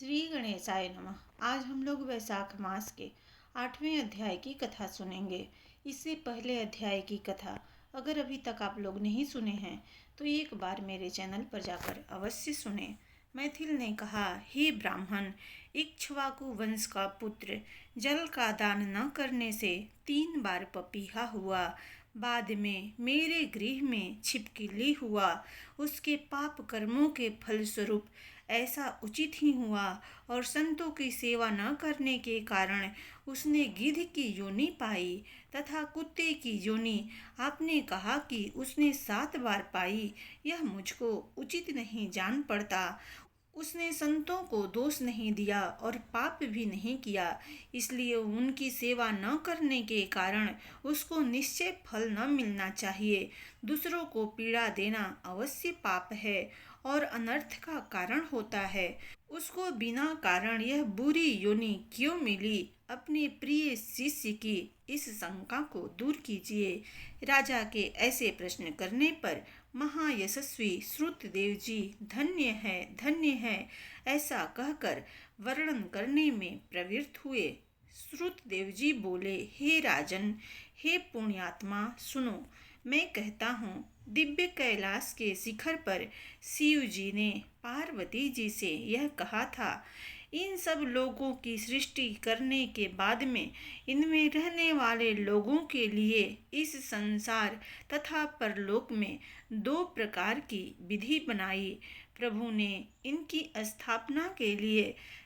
श्री गणेशाय नमः। आज हम लोग वैशाख मास के 8वें अध्याय की कथा सुनेंगे। इससे पहले अध्याय की कथा अगर अभी तक आप लोग नहीं सुने हैं तो एक बार मेरे चैनल पर जाकर अवश्य सुने। मैथिल ने कहा, हे ब्राह्मण, इक्ष्वाकु वंश का पुत्र जल का दान न करने से 3 बार पपीहा हुआ, बाद में मेरे गृह में छिपकली हुआ। उसके पाप कर्मों के फलस्वरूप ऐसा उचित ही हुआ और संतों की सेवा न करने के कारण उसने गिद्ध की योनि पाई तथा कुत्ते की योनि आपने कहा कि उसने 7 बार पाई। यह मुझको उचित नहीं जान पड़ता। उसने संतों को दोष नहीं दिया और पाप भी नहीं किया, इसलिए उनकी सेवा न करने के कारण उसको निश्चय फल न मिलना चाहिए। दूसरों को पीड़ा देना अवश्य पाप है और अनर्थ का कारण होता है। उसको बिना कारण यह बुरी योनि क्यों मिली? अपने प्रिय शिष्य की इस शंका को दूर कीजिए। राजा के ऐसे प्रश्न करने पर महायशस्वी श्रुतदेव जी धन्य है ऐसा कहकर वर्णन करने में प्रवृत्त हुए। श्रुतदेव जी बोले, हे राजन, हे पुण्यात्मा, सुनो, मैं कहता हूँ, दिव्य कैलाश के शिखर पर शिव जी ने पार्वती जी से यह कहा था, इन सब लोगों की सृष्टि करने के बाद में इनमें रहने वाले लोगों के लिए इस संसार तथा परलोक में 2 प्रकार की विधि बनाई। प्रभु ने इनकी स्थापना के लिए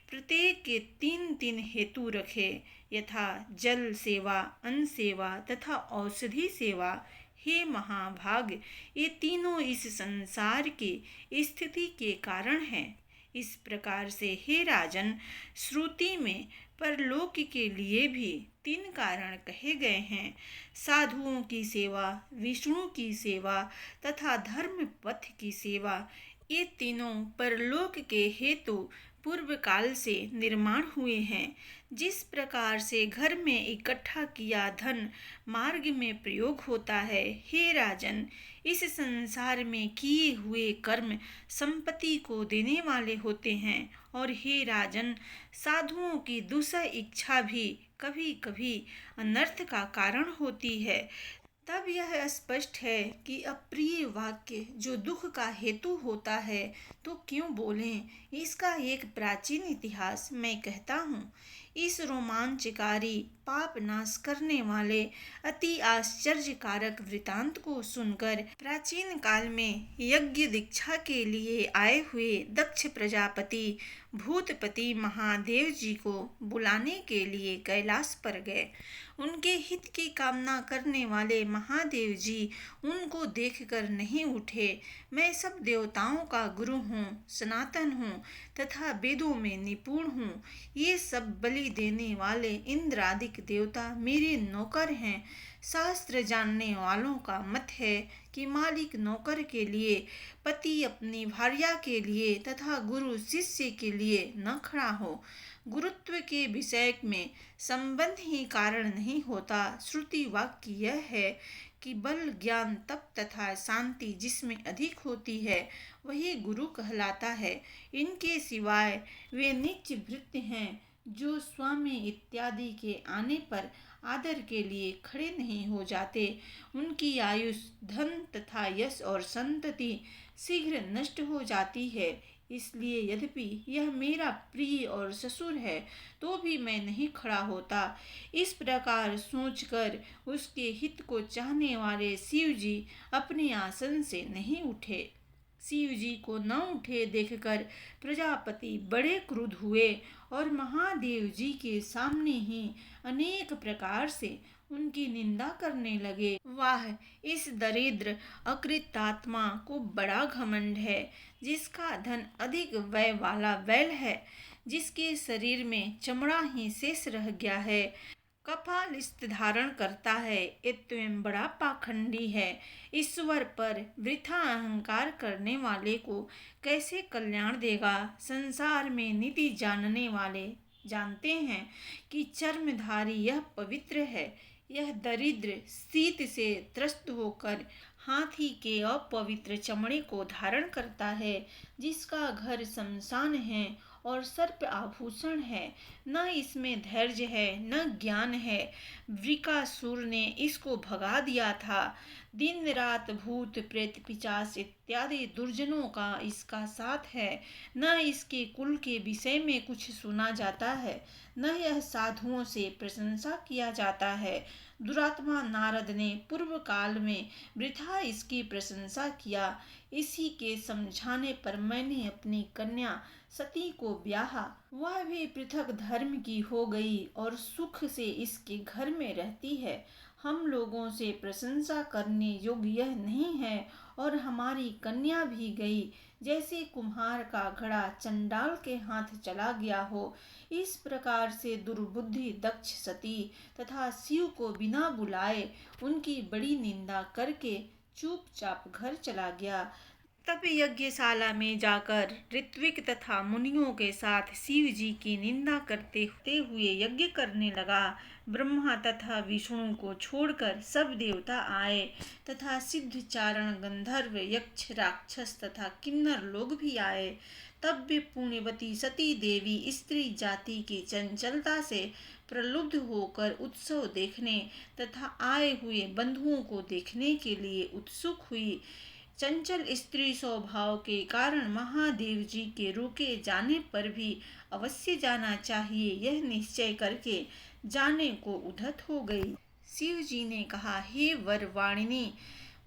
प्रत्येक के 3 हेतु रखे, यथा जल सेवा, अन्न सेवा तथा औषधि सेवा। हे महाभाग, ये तीनों इस संसार की स्थिति के कारण हैं। इस प्रकार से हे राजन, श्रुति में परलोक के लिए भी 3 कारण कहे गए हैं, साधुओं की सेवा, विष्णु की सेवा तथा धर्म पथ की सेवा। ये तीनों परलोक के हेतु पूर्व काल से निर्माण हुए हैं। जिस प्रकार से घर में इकट्ठा किया धन मार्ग में प्रयोग होता है, हे राजन, इस संसार में किए हुए कर्म संपत्ति को देने वाले होते हैं। और हे राजन, साधुओं की दूसरी इच्छा भी कभी कभी अनर्थ का कारण होती है। तब यह स्पष्ट है कि अप्रिय वाक्य जो दुख का हेतु होता है तो क्यों बोलें। इसका एक प्राचीन इतिहास मैं कहता हूँ। इस रोमांचकारी पाप नाश करने वाले अति आश्चर्यकारक वृतांत को सुनकर प्राचीन काल में यज्ञ दीक्षा के लिए आए हुए दक्ष प्रजापति भूतपति महादेव जी को बुलाने के लिए कैलाश पर गए। उनके हित की कामना करने वाले महादेव जी उनको देखकर नहीं उठे। मैं सब देवताओं का गुरु हूँ, सनातन हूँ तथा वेदों में निपुण हूँ। ये सब बलि देने वाले इंद्र आदि देवता मेरे नौकर हैं। शास्त्र जानने वालों का मत है कि मालिक नौकर के लिए, पति अपनी भार्या के लिए तथा गुरु शिष्य के लिए न खड़ा हो। गुरुत्व के विषय में संबंध ही कारण नहीं होता। श्रुति वाक्य यह है कि बल, ज्ञान, तप तथा शांति जिसमें अधिक होती है वही गुरु कहलाता है। इनके सिवाय वे नीच भृत्य हैं जो स्वामी इत्यादि के आने पर आदर के लिए खड़े नहीं हो जाते। उनकी आयुष, धन तथा यश और संतति शीघ्र नष्ट हो जाती है। इसलिए यद्यपि यह मेरा प्रिय और ससुर है तो भी मैं नहीं खड़ा होता। इस प्रकार सोचकर उसके हित को चाहने वाले शिव जी अपने आसन से नहीं उठे। शिव जी को न उठे देखकर प्रजापति बड़े क्रुद्ध हुए और महादेव जी के सामने ही अनेक प्रकार से उनकी निंदा करने लगे। वाह, इस दरिद्र अकृतात्मा को बड़ा घमंड है, जिसका धन अधिक व्यय वाला बैल है, जिसके शरीर में चमड़ा ही शेष रह गया है, कपालिस्त धारण करता है, ये स्वयं बड़ा पाखंडी है। ईश्वर पर वृथा अहंकार करने वाले को कैसे कल्याण देगा? संसार में नीति जानने वाले जानते हैं कि चर्मधारी यह पवित्र है। यह दरिद्र शीत से त्रस्त होकर हाथी के अपवित्र चमड़े को धारण करता है, जिसका घर शमशान है और सर्प आभूषण है, न इसमें धैर्य है न ज्ञान है। वृकासुर ने इसको भगा दिया था। दिन रात भूत प्रेत पिशाच इत्यादि दुर्जनों का इसका साथ है। न इसके कुल के विषय में कुछ सुना जाता है, न यह साधुओं से प्रशंसा किया जाता है। दुरात्मा नारद ने पूर्व काल में वृथा इसकी प्रशंसा किया। इसी के समझाने पर मैंने अपनी कन्या सती को ब्याहा। वह भी पृथक धर्म की हो गई और सुख से इसके घर में रहती है। हम लोगों से प्रशंसा करने योग्य यह नहीं है और हमारी कन्या भी गई, जैसे कुम्हार का घड़ा चंडाल के हाथ चला गया हो। इस प्रकार से दुर्बुद्धि दक्ष सती तथा शिव को बिना बुलाए उनकी बड़ी निंदा करके चुपचाप घर चला गया। तब यज्ञशाला में जाकर ऋत्विक तथा मुनियों के साथ शिव जी की निंदा करते हुए यज्ञ करने लगा। ब्रह्मा तथा विष्णु को छोड़कर सब देवता आए तथा सिद्ध चारण गंधर्व यक्ष राक्षस तथा किन्नर लोग भी आए। तब भी पुण्यवती सती देवी स्त्री जाति की चंचलता से प्रलुब्ध होकर उत्सव देखने तथा आए हुए बंधुओं को देखने के लिए उत्सुक हुई। चंचल स्त्री स्वभाव के कारण महादेव जी के रुके जाने पर भी अवश्य जाना चाहिए, यह निश्चय करके जाने को उद्यत हो गई। शिव जी ने कहा, हे वरवाणिनी,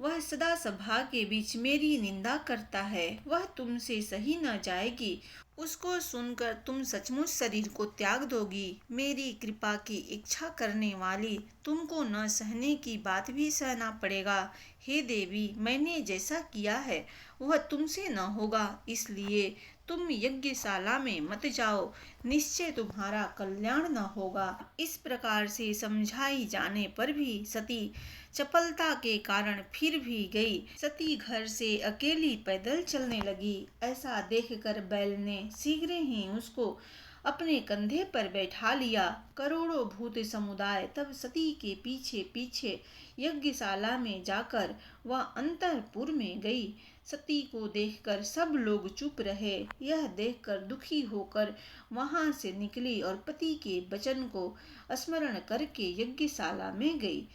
वह सदा सभा के बीच मेरी निंदा करता है, वह तुमसे सही न जाएगी। उसको सुनकर तुम सचमुच शरीर को त्याग दोगी। मेरी कृपा की इच्छा करने वाली तुमको न सहने की बात भी सहना पड़ेगा। हे देवी, मैंने जैसा किया है वह तुमसे न होगा, इसलिए तुम यज्ञशाला में मत जाओ, निश्चय तुम्हारा कल्याण न होगा। इस प्रकार से समझाई जाने पर भी सती चपलता के कारण फिर भी गई। सती घर से अकेली पैदल चलने लगी। ऐसा देखकर बैल ने शीघ्र ही उसको अपने कंधे पर बैठा लिया। करोड़ों भूत समुदाय तब सती के पीछे पीछे यज्ञशाला में जाकर वह अंतःपुर में गई। सती को देखकर सब लोग चुप रहे। यह देखकर दुखी होकर वहां से निकली और पति के वचन को स्मरण करके यज्ञशाला में गई।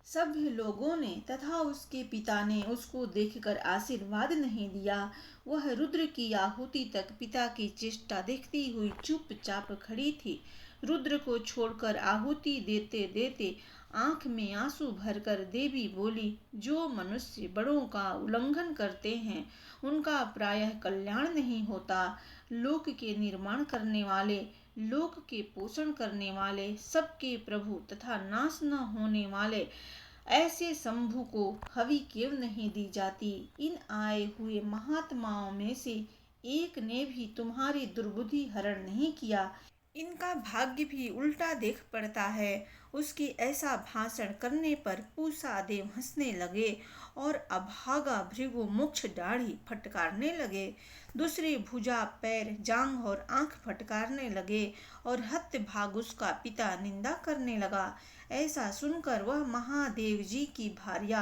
सब लोगों ने तथा उसके पिता ने उसको देखकर आशीर्वाद नहीं दिया। वह रुद्र की आहुति तक पिता की चेष्टा देखती हुई चुपचाप खड़ी थी। रुद्र को छोड़कर आहुति देते देते आंख में आंसू भरकर देवी बोली, जो मनुष्य बड़ों का उल्लंघन करते हैं उनका प्रायः कल्याण नहीं होता। लोक के निर्माण करने वाले, लोक के पोषण करने वाले, सबके प्रभु तथा नाश न होने वाले ऐसे शंभु को हवि क्यों नहीं दी जाती। इन आए हुए महात्माओं में से एक ने भी तुम्हारी दुर्बुद्धि हरण नहीं किया। इनका भाग्य भी उल्टा देख पड़ता है। उसके ऐसा भाषण करने पर पूषा देव हंसने लगे और अभागा भृगु मुक्ष दाढ़ी फटकारने लगे। दूसरे भुजा पैर जांघ और आंख फटकारने लगे और हत्य भाग उसका पिता निंदा करने लगा। ऐसा सुनकर वह महादेव जी की भार्या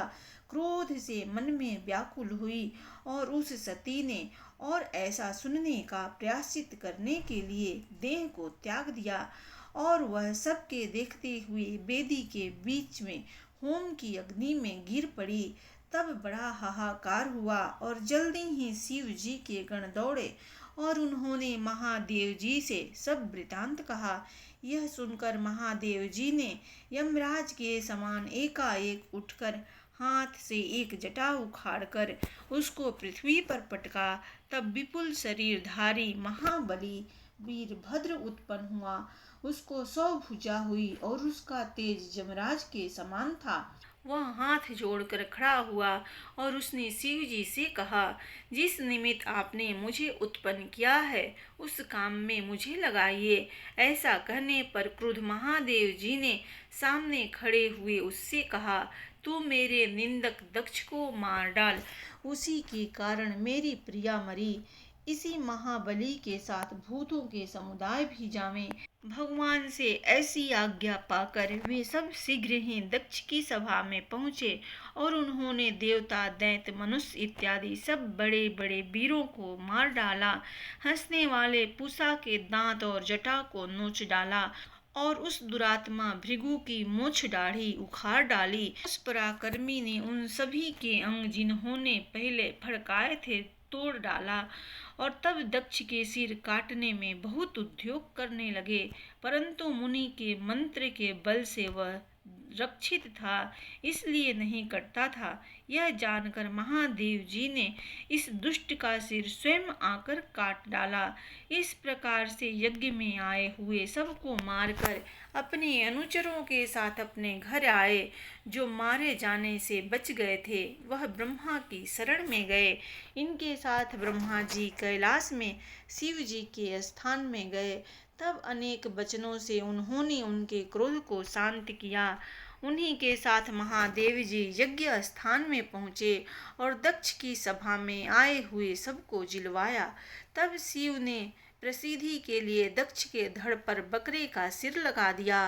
क्रोध से मन में व्याकुल हुई और उस सती ने और ऐसा सुनने का प्रायश्चित करने के लिए देह को त्याग दिया और वह सबके देखते हुए वेदी के बीच में होम की अग्नि में गिर पड़ी। तब बड़ा हाहाकार हुआ और जल्दी ही शिव जी के गण दौड़े और उन्होंने महादेव जी से सब वृतांत कहा। यह सुनकर महादेव जी ने यमराज के समान एकाएक उठकर हाथ से एक जटा उखाड़कर उसको पृथ्वी पर पटका। तब विपुल शरीरधारी महाबली वीरभद्र उत्पन्न हुआ। उसको 100 भुजा हुई और उसका तेज यमराज के समान था। वह हाथ जोड़कर खड़ा हुआ और उसने शिव जी से कहा, जिस निमित्त आपने मुझे उत्पन्न किया है उस काम में मुझे लगाइए। ऐसा कहने पर क्रुद्ध महादेव जी ने सामने खड़े हुए उससे कहा, तू मेरे निंदक दक्ष को मार डाल, उसी के कारण मेरी प्रिया मरी। इसी महाबली के साथ भूतों के समुदाय भी जावें। भगवान से ऐसी आज्ञा पाकर वे सब शीघ्र ही दक्ष की सभा में पहुँचे और उन्होंने देवता, दैत्य, मनुष्य इत्यादि सब बड़े बड़े वीरों को मार डाला। हंसने वाले पूषा के दांत और जटा को नोच डाला और उस दुरात्मा भृगु की मूछ दाढ़ी उखाड़ डाली। उस पराक्रमी ने उन सभी के अंग जिन्होंने पहले फड़काए थे तोड़ डाला और तब दक्ष के सिर काटने में बहुत उद्योग करने लगे, परंतु मुनि के मंत्र के बल से वह रक्षित था, इसलिए नहीं कटता था। यह जानकर महादेव जी ने इस दुष्ट का सिर स्वयं आकर काट डाला। इस प्रकार से यज्ञ में आए हुए सबको मारकर अपने अनुचरों के साथ अपने घर आए। जो मारे जाने से बच गए थे वह ब्रह्मा की शरण में गए। इनके साथ ब्रह्मा जी कैलाश में शिव जी के स्थान में गए। तब अनेक वचनों से उन्होंने उनके क्रोध को शांत किया। उन्हीं के साथ महादेव जी यज्ञ स्थान में पहुँचे और दक्ष की सभा में आए हुए सबको जिलवाया। तब शिव ने प्रसिद्धि के लिए दक्ष के धड़ पर बकरे का सिर लगा दिया।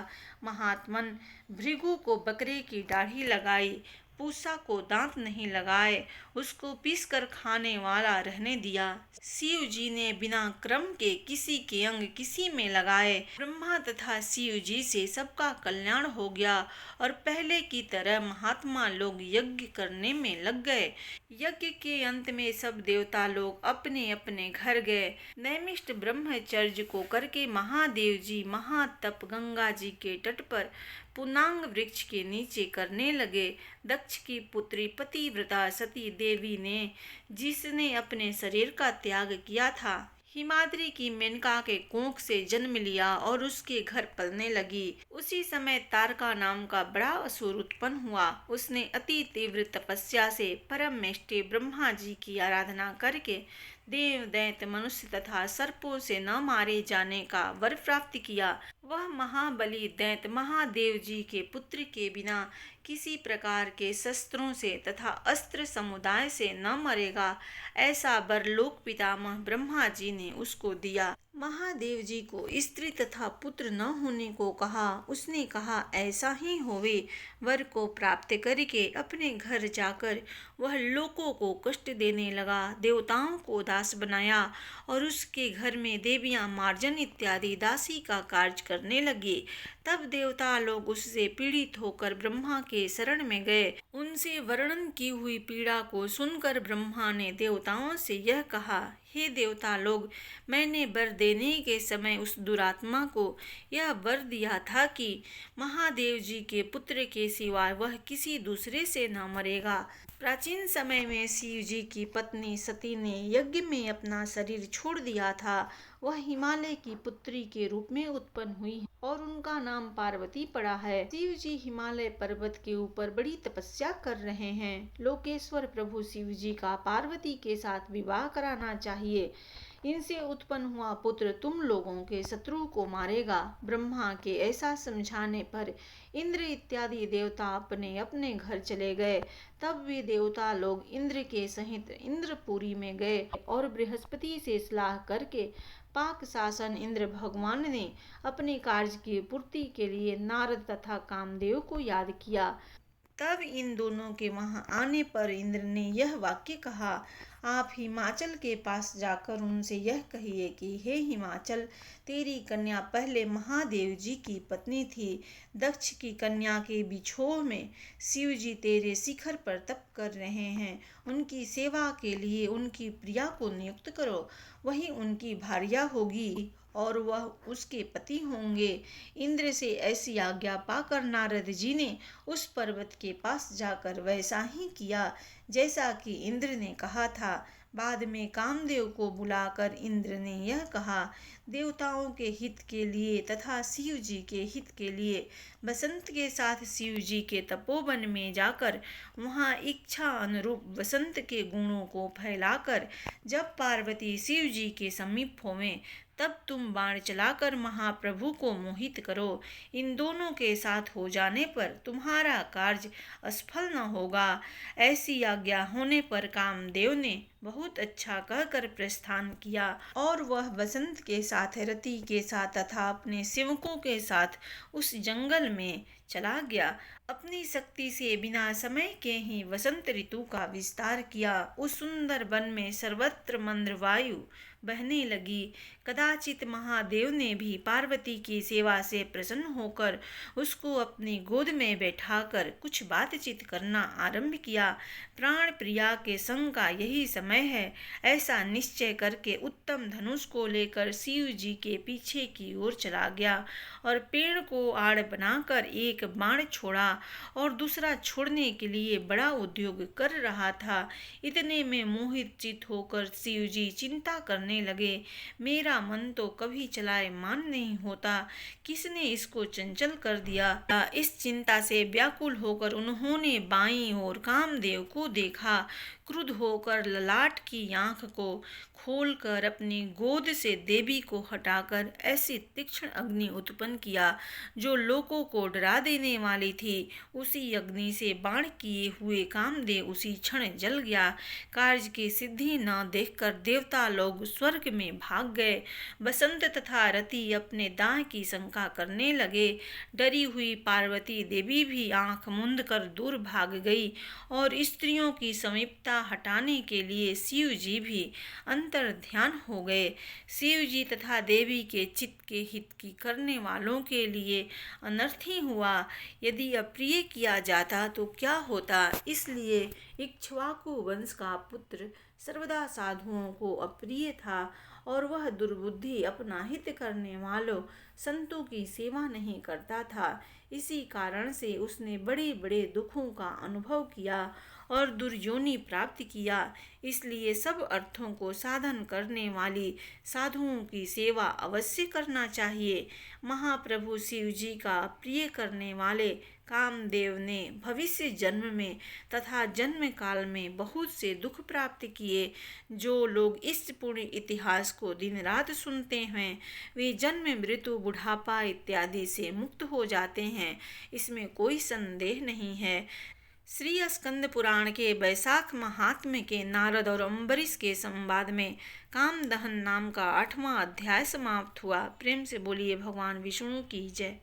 महात्मन भृगु को बकरे की दाढ़ी लगाई, पूषा को दांत नहीं लगाए, उसको पीसकर खाने वाला रहने दिया। शिव जी ने बिना क्रम के किसी के अंग किसी में लगाए। ब्रह्मा तथा शिव जी से सबका कल्याण हो गया और पहले की तरह महात्मा लोग यज्ञ करने में लग गए। यज्ञ के अंत में सब देवता लोग अपने अपने घर गए। नैमिष्ठ ब्रह्मचर्य को करके महादेव जी महातप गंगा जी के तट पर पुनांग वृक्ष के नीचे करने लगे। दक्ष की पुत्री पतिव्रता सती देवी ने, जिसने अपने शरीर का त्याग किया था, हिमाद्री की मेनका के कोख से जन्म लिया और उसके घर पलने लगी। उसी समय तारका नाम का बड़ा असुर उत्पन्न हुआ। उसने अति तीव्र तपस्या से परम निष्ठे ब्रह्मा जी की आराधना करके देव, दैत्य, मनुष्य तथा सर्पों से न मारे जाने का वर प्राप्त किया। वह महाबली दैत्य महादेव जी के पुत्र के बिना किसी प्रकार के शस्त्रों से तथा अस्त्र समुदाय से न मरेगा, ऐसा वर लोक पितामह ब्रह्मा जी ने उसको दिया। महादेव जी को स्त्री तथा पुत्र न होने को कहा। उसने कहा ऐसा ही होवे। वर को प्राप्त करके अपने घर जाकर वह लोगों को कष्ट देने लगा, देवताओं को दास बनाया और उसके घर में देवियां मार्जन इत्यादि दासी का कार्य करने लगी। तब देवता लोग उससे पीड़ित होकर ब्रह्मा के शरण में गए। उनसे वर्णन की हुई पीड़ा को सुनकर ब्रह्मा ने देवताओं से यह कहा, हे देवता लोग, मैंने वर देने के समय उस दुरात्मा को यह वर दिया था कि महादेव जी के पुत्र के सिवाय वह किसी दूसरे से न मरेगा। प्राचीन समय में शिव जी की पत्नी सती ने यज्ञ में अपना शरीर छोड़ दिया था। वह हिमालय की पुत्री के रूप में उत्पन्न हुई और उनका नाम पार्वती पड़ा है। शिव जी हिमालय पर्वत के ऊपर बड़ी तपस्या कर रहे हैं। लोकेश्वर प्रभु शिव जी का पार्वती के साथ विवाह कराना चाहिए। इनसे उत्पन्न हुआ पुत्र तुम लोगों के शत्रु को मारेगा। ब्रह्मा के ऐसा समझाने पर इंद्र इत्यादि देवता अपने अपने घर चले गए। तब वे देवता लोग इंद्र के सहित इंद्रपुरी में गए और बृहस्पति से सलाह करके पाक शासन इंद्र भगवान ने अपने कार्य की पूर्ति के लिए नारद तथा कामदेव को याद किया। तब इन दोनों के वहां आने पर इंद्र ने यह वाक्य कहा, आप हिमाचल के पास जाकर उनसे यह कहिए कि हे हिमाचल, तेरी कन्या पहले महादेव जी की पत्नी थी। दक्ष की कन्या के बिछोह में शिव जी तेरे शिखर पर तप कर रहे हैं। उनकी सेवा के लिए उनकी प्रिया को नियुक्त करो, वही उनकी भार्या होगी और वह उसके पति होंगे। इंद्र से ऐसी आज्ञा पाकर नारद जी ने उस पर्वत के पास जाकर वैसा ही किया जैसा कि इंद्र ने कहा था। बाद में कामदेव को बुलाकर इंद्र ने यह कहा, देवताओं के हित के लिए तथा शिव जी के हित के लिए बसंत के साथ शिव जी के तपोवन में जाकर वहाँ इच्छा अनुरूप बसंत के गुणों को फैलाकर जब पार्वती शिव जी के समीप होवें तब तुम बाण चलाकर महाप्रभु को मोहित करो। इन दोनों के साथ हो जाने पर तुम्हारा कार्य असफल न होगा। ऐसी आज्ञा होने पर कामदेव ने बहुत अच्छा कहकर प्रस्थान किया और वह बसंत के साथ, रति के साथ तथा अपने सेवकों के साथ उस जंगल में चला गया। अपनी शक्ति से बिना समय के ही वसंत ऋतु का विस्तार किया। उस सुंदर वन में सर्वत्र मंद्र वायु बहने लगी। कदाचित महादेव ने भी पार्वती की सेवा से प्रसन्न होकर उसको अपनी गोद में बैठाकर कुछ बातचीत करना आरंभ किया। प्राण प्रिया के संग का यही समय है, ऐसा निश्चय करके उत्तम धनुष को लेकर शिव जी के पीछे की ओर चला गया और पेड़ को आड़ बनाकर एक बाण छोड़ा और दूसरा छोड़ने के लिए बड़ा उद्योग कर रहा था। इतने में मोहित चित होकर शिव जी चिंता करने लगे, मेरा मन तो कभी चलायमान नहीं होता, किसने इसको चंचल कर दिया। इस चिंता से व्याकुल होकर उन्होंने बाईं ओर कामदेव को देखा। क्रुद्ध होकर ललाट की आंख को खोलकर अपनी गोद से देवी को हटाकर ऐसी तीक्ष्ण अग्नि उत्पन्न किया जो लोगों को डरा देने वाली थी। उसी अग्नि से बाण किए हुए कामदेव उसी क्षण जल गया। कार्य की सिद्धि न देखकर देवता लोग स्वर्ग में भाग गए। बसंत तथा रति अपने दाह की शंका करने लगे। डरी हुई पार्वती देवी भी आंख मूंद कर दूर भाग गई और स्त्रियों की समीपता हटाने के लिए शिव जी भी अंतर ध्यान हो गए। शिव जी तथा देवी के चित्त के हित की करने वालों के लिए अनर्थ ही हुआ। यदि अप्रिय किया जाता तो क्या होता। इसलिए इक्ष्वाकु वंश का पुत्र सर्वदा साधुओं को अप्रिय था और वह दुर्बुद्धि अपना हित करने वालों संतों की सेवा नहीं करता था। इसी कारण से उसने बड़े बड़े दुखों का अनुभव किया और दुर्योनि प्राप्त किया। इसलिए सब अर्थों को साधन करने वाली साधुओं की सेवा अवश्य करना चाहिए। महाप्रभु शिव जी का प्रिय करने वाले कामदेव ने भविष्य जन्म में तथा जन्म काल में बहुत से दुख प्राप्त किए। जो लोग इस पुण्य इतिहास को दिन रात सुनते हैं वे जन्म, मृत्यु, बुढ़ापा इत्यादि से मुक्त हो जाते हैं, इसमें कोई संदेह नहीं है। श्री स्कंद पुराण के वैशाख महात्म्य के नारद और अम्बरीश के संवाद में कामदहन नाम का 8वां अध्याय समाप्त हुआ। प्रेम से बोलिए भगवान विष्णु की जय।